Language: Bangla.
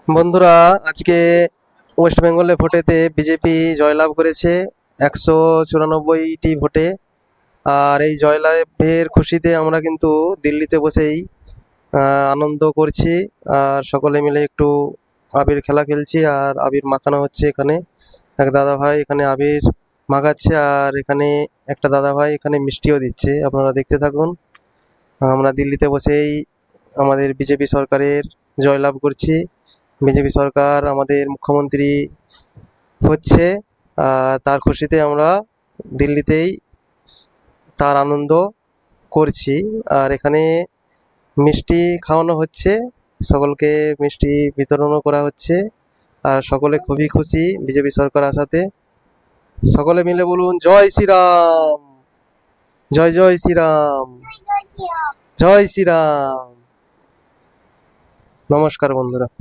বন্ধুরা, আজকে ওয়েস্ট বেঙ্গলে ভোটেতে বিজেপি জয়লাভ করেছে 194টি ভোটে। আর এই জয়লাভের খুশিতে আমরা কিন্তু দিল্লিতে বসেই আনন্দ করছি। আর সকলে মিলে একটু আবির খেলা খেলছি আর আবির মাখানো হচ্ছে। এখানে এক দাদা ভাই এখানে আবির মাখাচ্ছে, আর এখানে একটা দাদা ভাই এখানে মিষ্টিও দিচ্ছে। আপনারা দেখতে থাকুন। আমরা দিল্লিতে বসেই আমাদের বিজেপি সরকারের জয়লাভ করছি। বিজেপি সরকার আমাদের মুখ্যমন্ত্রী হচ্ছে, তার খুশিতে আমরা দিল্লিতেই তার আনন্দ করছি। আর এখানে মিষ্টি খাওয়ানো হচ্ছে, সকলকে মিষ্টি বিতরণও করা হচ্ছে। আর সকলে খুবই খুশি বিজেপি সরকার আসাতে। সকলে মিলে বলুন জয় শ্রীরাম, জয় জয় শ্রীরাম, জয় শ্রীরাম। নমস্কার বন্ধুরা।